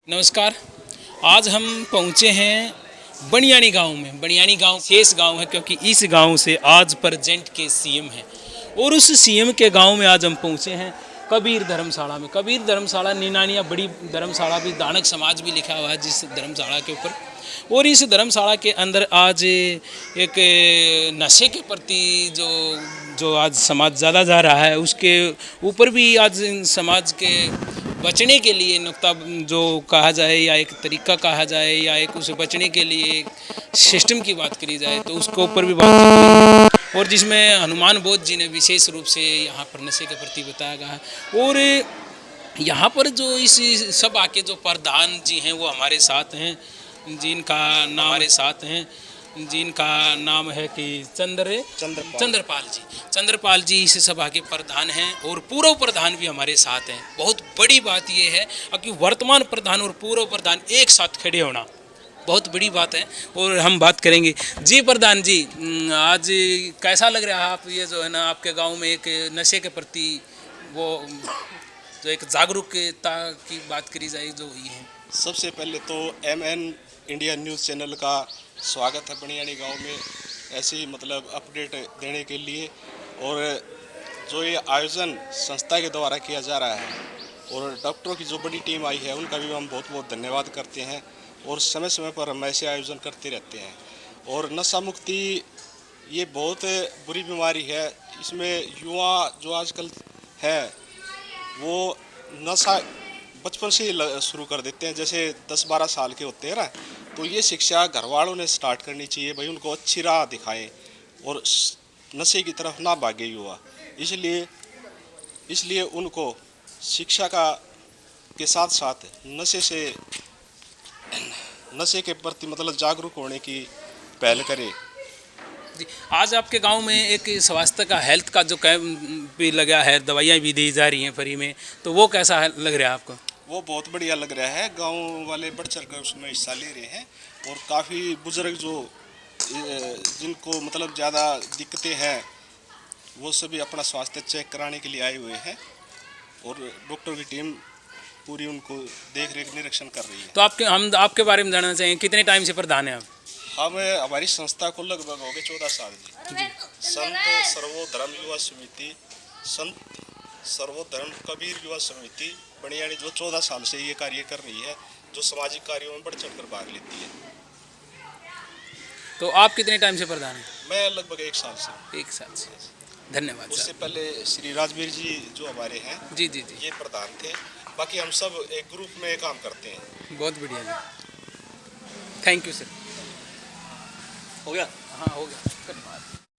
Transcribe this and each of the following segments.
नमस्कार। आज हम पहुँचे हैं बनियानी गांव में। बनियानी गांव शेष गांव है क्योंकि इस गांव से आज प्रेजेंट के सीएम हैं और उस सीएम के गांव में आज हम पहुँचे हैं कबीर धर्मशाला में। कबीर धर्मशाला निनानिया बड़ी धर्मशाला भी, दानक समाज भी लिखा हुआ है जिस धर्मशाला के ऊपर। और इस धर्मशाला के अंदर आज एक नशे के प्रति जो आज समाज ज़्यादा जा रहा है उसके ऊपर भी आज समाज के बचने के लिए नुक्ता जो कहा जाए या एक तरीका कहा जाए या एक उसे बचने के लिए एक सिस्टम की बात करी जाए तो उसके ऊपर भी बातचीत हुई है और जिसमें हनुमान बोध जी ने विशेष रूप से यहाँ पर नशे के प्रति बताया गया है। और यहाँ पर जो इस सब आके जो प्रधान जी हैं वो हमारे साथ हैं, जिनका नाम है कि चंद्रपाल जी इस सभा के प्रधान हैं और पूर्व प्रधान भी हमारे साथ हैं। बहुत बड़ी बात यह है कि वर्तमान प्रधान और पूर्व प्रधान एक साथ खड़े होना बहुत बड़ी बात है और हम बात करेंगे। जी प्रधान जी, आज कैसा लग रहा है आप ये जो है ना आपके गांव में एक नशे के प्रति वो जो एक जागरूकता की बात करी जाए जो हुई है। सबसे पहले तो MN इंडिया न्यूज़ चैनल का स्वागत है बनियानी गांव में ऐसे ही अपडेट देने के लिए। और जो ये आयोजन संस्था के द्वारा किया जा रहा है और डॉक्टरों की जो बड़ी टीम आई है उनका भी हम बहुत बहुत धन्यवाद करते हैं और समय समय पर हम ऐसे आयोजन करते रहते हैं। और नशा मुक्ति ये बहुत बुरी बीमारी है, इसमें युवा जो आजकल है वो नशा बचपन से ही शुरू कर देते हैं। जैसे 10-12 साल के होते हैं ना, तो ये शिक्षा घर वालों ने स्टार्ट करनी चाहिए भाई, उनको अच्छी राह दिखाएं और नशे की तरफ ना भागे युवा। इसलिए उनको शिक्षा के साथ साथ नशे के प्रति जागरूक होने की पहल करें। जी, आज आपके गांव में एक स्वास्थ्य का हेल्थ का जो कैंप भी लगा है, दवाइयाँ भी दी जा रही हैं फ्री में, तो वो कैसा लग रहा है आपको? वो बहुत बढ़िया लग रहा है। गांव वाले बढ़ चढ़ कर उसमें हिस्सा ले रहे हैं और काफ़ी बुजुर्ग जो जिनको ज़्यादा दिक्कतें हैं वो सभी अपना स्वास्थ्य चेक कराने के लिए आए हुए हैं और डॉक्टर की टीम पूरी उनको देख रेख निरीक्षण कर रही है। तो हम आपके बारे में जानना चाहेंगे, कितने टाइम से प्रधान हैं आप? हमारी संस्था को लगभग हो गए 14 साल जी। संत सर्वोधर्म युवा समिति, संत सर्वोधर्म कबीर युवा समिति बनियानी जो 14 साल से ये कार्य कर रही है, जो सामाजिक कार्यों में बढ़ चढ़कर भाग लेती है। तो आप कितने टाइम से प्रधान हैं? मैं लगभग 1 साल से। 1 साल से, धन्यवाद। उससे पहले श्री राजवीर जी जो हमारे हैं जी, ये प्रधान थे। बाकी हम सब एक ग्रुप में काम करते हैं। बहुत बढ़िया जी, थैंक यू सर। हो गया? हाँ हो गया।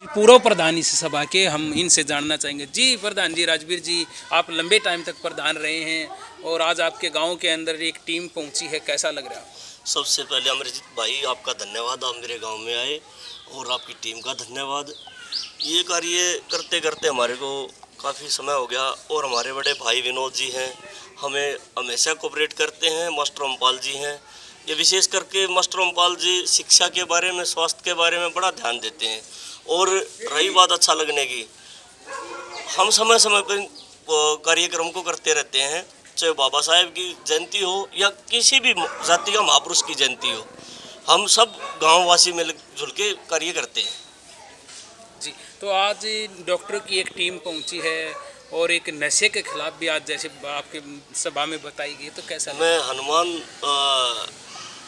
पूर्व प्रधान इस सभा के हम इनसे जानना चाहेंगे। जी प्रधान जी, राजवीर जी, आप लंबे टाइम तक प्रधान रहे हैं और आज आपके गांव के अंदर एक टीम पहुंची है, कैसा लग रहा है? सबसे पहले अमरजीत भाई आपका धन्यवाद, आप मेरे गांव में आए, और आपकी टीम का धन्यवाद। ये कार्य करते करते हमारे को काफ़ी समय हो गया और हमारे बड़े भाई विनोद जी हैं, हमें हमेशा कोऑपरेट करते हैं। मास्टर ओमपाल जी हैं, ये विशेष करके मास्टर ओमपाल जी शिक्षा के बारे में, स्वास्थ्य के बारे में बड़ा ध्यान देते हैं। और रही बात अच्छा लगने की, हम समय समय पर कार्यक्रम को करते रहते हैं, चाहे बाबा साहेब की जयंती हो या किसी भी जाति का महापुरुष की जयंती हो, हम सब गांववासी मिलजुल के कार्य करते हैं। जी, तो आज डॉक्टर की एक टीम पहुंची है और एक नशे के खिलाफ भी आज जैसे आपके सभा में बताई गई, तो कैसा? मैं हनुमान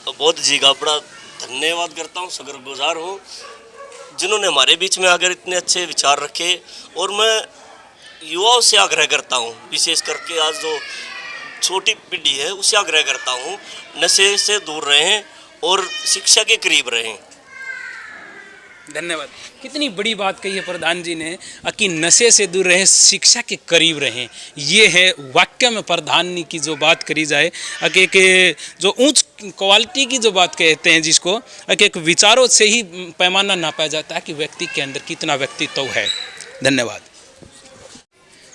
बोध जी का बड़ा धन्यवाद करता हूँ, शुक्रगुजार हूँ जिन्होंने हमारे बीच में आकर इतने अच्छे विचार रखे। और मैं युवाओं से आग्रह करता हूँ, विशेष करके आज जो छोटी पीढ़ी है उससे आग्रह करता हूँ, नशे से दूर रहें और शिक्षा के करीब रहें। धन्यवाद। कितनी बड़ी बात कही है प्रधान जी ने कि नशे से दूर रहें, शिक्षा के करीब रहें। ये है वाक्य में प्रधान की जो बात करी जाए कि जो उच्च क्वालिटी की जो बात कहते हैं जिसको एक विचारों से ही पैमाना नापा जाता है कि व्यक्ति के अंदर कितना व्यक्तित्व है। धन्यवाद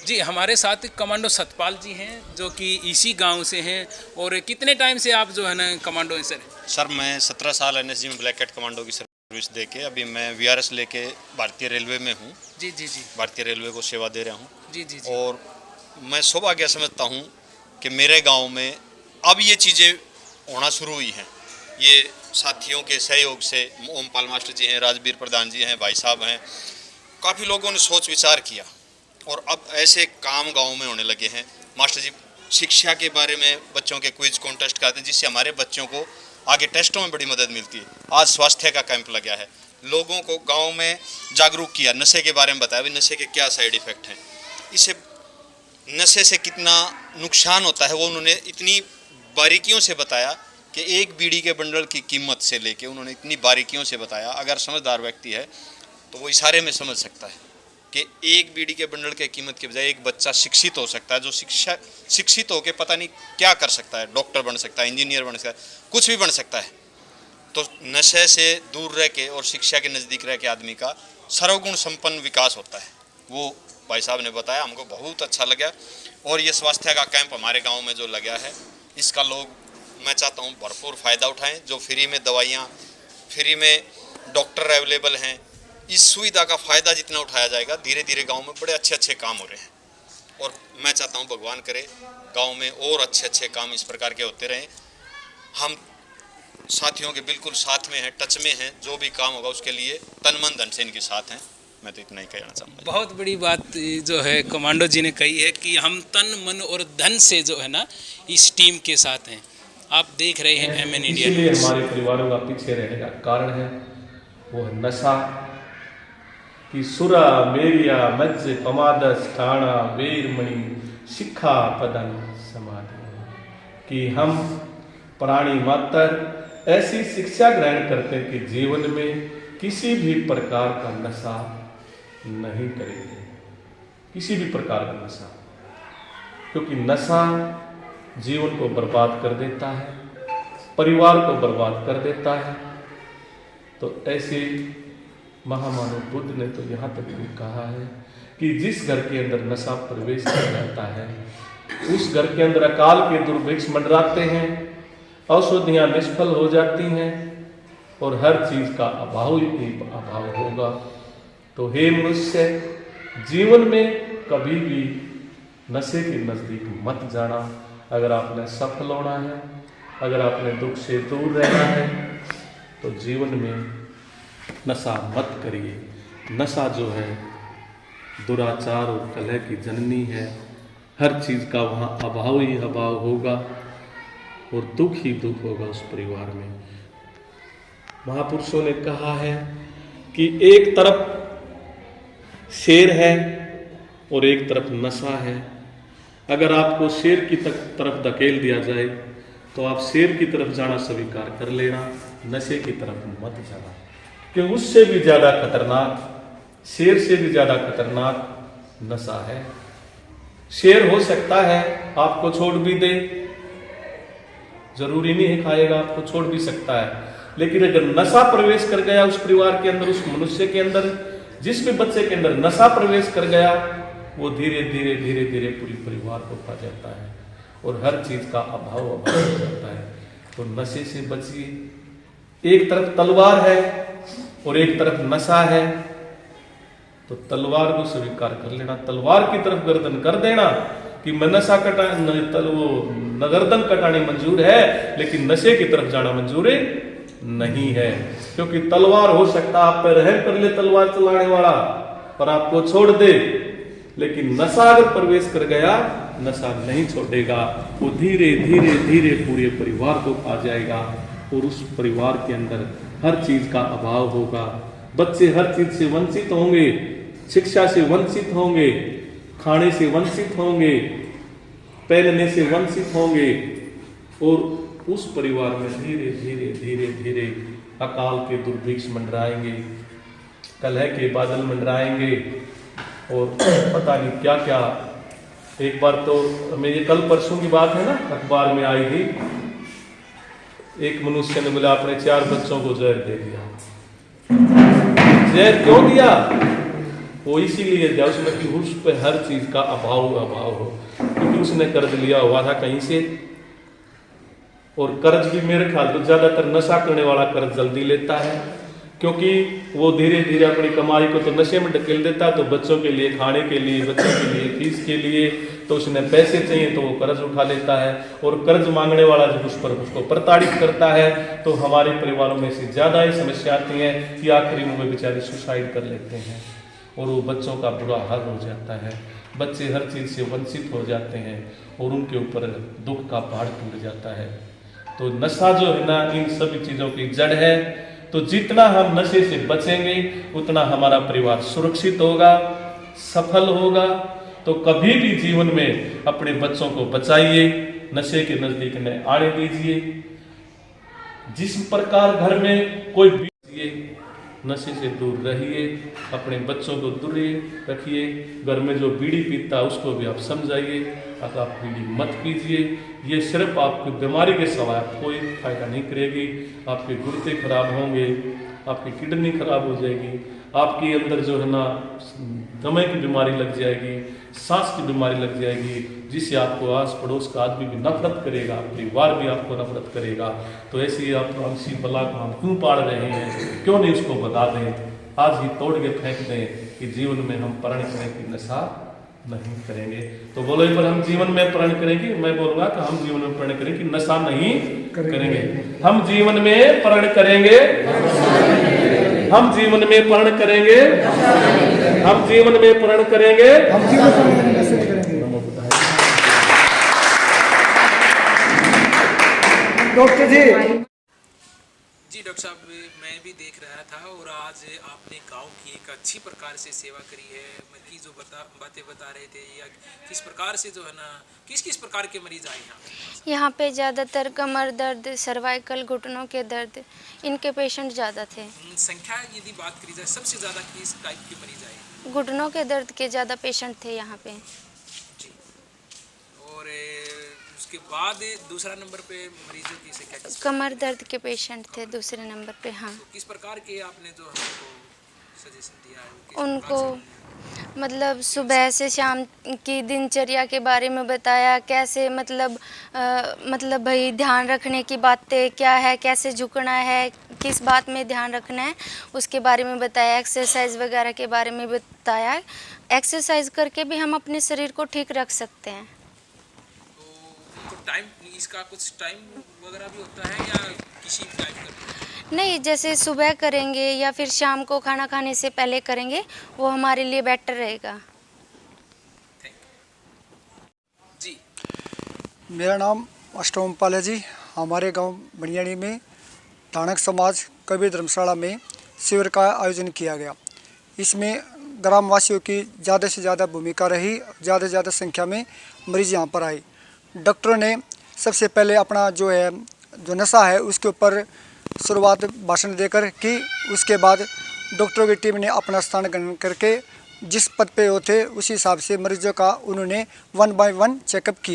जी। हमारे साथ कमांडो सतपाल जी हैं जो कि इसी गांव से हैं। और कितने टाइम से आप जो है ना कमांडो हैं? सर मैं 17 साल NSG में ब्लैक कैट कमांडो की सर्विस दे के अभी मैं VRS लेके भारतीय रेलवे में हूँ। जी। भारतीय रेलवे को सेवा दे रहा हूँ। जी। और मैं सौभाग्य समझता हूँ कि मेरे गांव में अब ये चीज़ें होना शुरू हुई हैं। ये साथियों के सहयोग से, ओमपाल मास्टर जी हैं, राजवीर प्रधान जी हैं, भाई साहब हैं, काफ़ी लोगों ने सोच विचार किया और अब ऐसे काम गाँव में होने लगे हैं। मास्टर जी शिक्षा के बारे में बच्चों के क्विज कॉन्टेस्ट कराते हैं, जिससे हमारे बच्चों को आगे टेस्टों में बड़ी मदद मिलती है। आज स्वास्थ्य का कैंप लगा है, लोगों को गांव में जागरूक किया, नशे के बारे में बताया, भी नशे के क्या साइड इफ़ेक्ट हैं, इसे नशे से कितना नुकसान होता है वो उन्होंने इतनी बारीकियों से बताया कि एक बीड़ी के बंडल की कीमत से लेके उन्होंने इतनी बारीकियों से बताया। अगर समझदार व्यक्ति है तो वो इशारे में समझ सकता है कि एक बीड़ी के बंडल के कीमत के बजाय एक बच्चा शिक्षित हो सकता है, जो शिक्षित होकर पता नहीं क्या कर सकता है, डॉक्टर बन सकता है, इंजीनियर बन सकता है, कुछ भी बन सकता है। तो नशे से दूर रह के और शिक्षा के नज़दीक रह के आदमी का सर्वगुण संपन्न विकास होता है। वो भाई साहब ने बताया, हमको बहुत अच्छा लगा। और ये स्वास्थ्य का कैंप हमारे गांव में जो लगा है, इसका लोग, मैं चाहता हूँ, भरपूर फ़ायदा उठाएं। जो फ्री में दवाइयाँ, फ्री में डॉक्टर अवेलेबल हैं, इस सुविधा का फ़ायदा जितना उठाया जाएगा, धीरे धीरे गांव में बड़े अच्छे अच्छे काम हो रहे हैं। और मैं चाहता हूँ भगवान करे गांव में और अच्छे अच्छे काम इस प्रकार के होते रहें। हम साथियों के बिल्कुल साथ में हैं, टच में हैं, जो भी काम होगा उसके लिए तन मन धन से इनके साथ हैं। मैं तो इतना ही कहना चाहूँगा। बहुत बड़ी बात जो है कमांडो जी ने कही है कि हम तन मन और धन से जो है ना इस टीम के साथ हैं। आप देख रहे हैं MN इंडिया। इसीलिए हमारे परिवारों का पीछे रहने का कारण है वो है नशा कि सुरा मेरिया मज्ज पमादस ठाणा वीरमणि शिखा पदन समाधि, कि हम प्राणी मात्र ऐसी शिक्षा ग्रहण करते हैं कि जीवन में किसी भी प्रकार का नशा नहीं करेंगे, किसी भी प्रकार का नशा, क्योंकि नशा जीवन को बर्बाद कर देता है, परिवार को बर्बाद कर देता है। तो ऐसे महामानव बुद्ध ने तो यहाँ तक भी कहा है कि जिस घर के अंदर नशा प्रवेश कर जाता है उस घर के अंदर अकाल के दुर्भिक्ष मंडराते हैं, औषधियाँ निष्फल हो जाती हैं और हर चीज़ का अभाव ही अभाव होगा। तो हे मनुष्य, जीवन में कभी भी नशे के नज़दीक मत जाना। अगर आपने सफल होना है, अगर आपने दुख से दूर रहना है, तो जीवन में नशा मत करिए। नशा जो है दुराचार और कलह की जननी है। हर चीज़ का वहाँ अभाव ही अभाव होगा और दुख ही दुख होगा उस परिवार में। महापुरुषों ने कहा है कि एक तरफ शेर है और एक तरफ नशा है। अगर आपको शेर की तरफ धकेल दिया जाए तो आप शेर की तरफ जाना स्वीकार कर लेना, नशे की तरफ मत जाना, क्योंकि उससे भी ज़्यादा खतरनाक, शेर से भी ज़्यादा खतरनाक नशा है। शेर हो सकता है आपको छोड़ भी दे, जरूरी नहीं है खाएगा, आपको छोड़ भी सकता है, लेकिन अगर नशा प्रवेश कर गया उस परिवार के अंदर, उस मनुष्य के अंदर, जिस भी बच्चे के अंदर नशा प्रवेश कर गया, वो धीरे धीरे धीरे धीरे पूरी परिवार को खा जाता है और हर चीज का अभाव हो जाता है। तो नशे से बचिए। एक तरफ तलवार है और एक तरफ नशा है, तो तलवार को स्वीकार कर लेना, तलवार की तरफ गर्दन कर देना कि मैं नशा गर्दन कटाने मंजूर है, लेकिन नशे की तरफ जाना मंजूर नहीं है। क्योंकि तलवार हो सकता आप पर रहम कर ले तलवार चलाने वाला और आपको छोड़ दे, लेकिन नशा अगर प्रवेश कर गया, नशा नहीं छोड़ेगा, वो धीरे धीरे धीरे पूरे परिवार को खा जाएगा और उस परिवार के अंदर हर चीज का अभाव होगा। बच्चे हर चीज से वंचित होंगे, शिक्षा से वंचित होंगे, खाने से वंचित होंगे, पहनने से वंचित होंगे और उस परिवार में धीरे धीरे धीरे धीरे अकाल के दुर्भिक्ष मंडराएंगे, कलह के बादल मंडराएंगे और पता नहीं क्या क्या। एक बार तो मेरी कल परसों की बात है ना, अखबार में आई थी, एक मनुष्य ने बोला अपने 4 बच्चों को जहर दे दिया। जहर क्यों दिया? वो इसीलिए दिया उसमें कि उस पे हर चीज का अभाव हो, क्योंकि उसने कर्ज लिया हुआ था कहीं से, और कर्ज भी मेरे ख्याल तो ज्यादातर नशा करने वाला कर्ज जल्दी लेता है, क्योंकि वो धीरे धीरे अपनी कमाई को तो नशे में ढकेल देता, तो बच्चों के लिए, खाने के लिए, बच्चों के लिए, फीस के लिए तो उसने पैसे चाहिए तो वो कर्ज उठा लेता है, और कर्ज मांगने वाला जब उस पर उसको प्रताड़ित करता है तो हमारे परिवारों में से ज़्यादा ही समस्या आती है कि आखिरी में वे बेचारे सुसाइड कर लेते हैं और वो बच्चों का बुरा हाल हो जाता है। बच्चे हर चीज़ से वंचित हो जाते हैं और उनके ऊपर दुख का पहाड़ टूट जाता है। तो नशा जो है ना, इन सभी चीज़ों की जड़ है। तो जितना हम नशे से बचेंगे उतना हमारा परिवार सुरक्षित होगा, सफल होगा। तो कभी भी जीवन में अपने बच्चों को बचाइए, नशे के नज़दीक न आने दीजिए। जिस प्रकार घर में कोई भी नशे से दूर रहिए, अपने बच्चों को दूर रखिए। घर में जो बीड़ी पीता है उसको भी आप समझाइए, अगर आप बीड़ी मत पीजिए, ये सिर्फ आपकी बीमारी के सिवाय कोई फायदा नहीं करेगी। आपके गुर्दे खराब होंगे, आपकी किडनी खराब हो जाएगी, आपके अंदर जो है ना दमे की बीमारी लग जाएगी, सांस की बीमारी लग जाएगी, जिससे आपको आस पड़ोस का आदमी भी नफरत करेगा, परिवार भी आपको नफरत करेगा। तो ऐसी आप इसी बला को हम क्यों पाड़ रहे हैं, क्यों नहीं उसको बता दें, आज ही तोड़ के फेंक दें कि जीवन में हम प्रण करें कि नशा नहीं करेंगे। तो बोलो एक बार, हम जीवन में प्रण करेंगे। मैं बोलूँगा कि हम जीवन में प्रण करें कि नशा नहीं करेंगे। हम जीवन में प्रण करेंगे, हम जीवन में प्रण करेंगे, हम जीवन में प्रण करेंगे, हम जीवन में नशा नहीं करेंगे। डॉक्टर जी डॉक्टर साहब, मैं भी देख रहा था और आज आपने गांव की एक अच्छी प्रकार से सेवा करी है। की जो बातें बता रहे थे, या किस प्रकार से जो है ना, किस किस प्रकार के मरीज आए यहाँ पे ज़्यादातर कमर दर्द, सर्वाइकल, घुटनों के दर्द, इनके पेशेंट ज़्यादा थे। संख्या यदि बात करी जाए, सबसे ज़्यादा किस टाइप के मरीज आए? घुटनों के दर्द के ज़्यादा पेशेंट थे यहाँ पे जी। और उसके बाद दूसरा नंबर पे मरीजों की संख्या? कमर दर्द के पेशेंट थे दूसरे नंबर पे। हाँ। तो किस प्रकार के आपने जो हमको सजेशन दिया है? उनको मतलब सुबह से शाम की दिनचर्या के बारे में बताया, कैसे मतलब भाई ध्यान रखने की बातें क्या है, कैसे झुकना है, किस बात में ध्यान रखना है, उसके बारे में बताया। एक्सरसाइज वगैरह के बारे में बताया। एक्सरसाइज करके भी हम अपने शरीर को ठीक रख सकते हैं। तो टाइम, इसका कुछ टाइम वगैरह भी होता है या किसी टाइम का? नहीं, जैसे सुबह करेंगे या फिर शाम को खाना खाने से पहले करेंगे, वो हमारे लिए बेटर रहेगा। जी, मेरा नाम अष्टम पाल है जी। हमारे गांव बनियानी में ताणक समाज कबीर धर्मशाला में शिविर का आयोजन किया गया। इसमें ग्रामवासियों की ज़्यादा से ज़्यादा भूमिका रही, ज़्यादा से ज़्यादा संख्या में मरीज यहाँ पर आए। डॉक्टरों ने सबसे पहले अपना जो नशा है उसके ऊपर शुरुआत भाषण देकर की। उसके बाद डॉक्टरों की टीम ने अपना स्थान ग्रहण करके जिस पद पे होते उसी हिसाब से मरीजों का उन्होंने 1 बाय 1 चेकअप किया।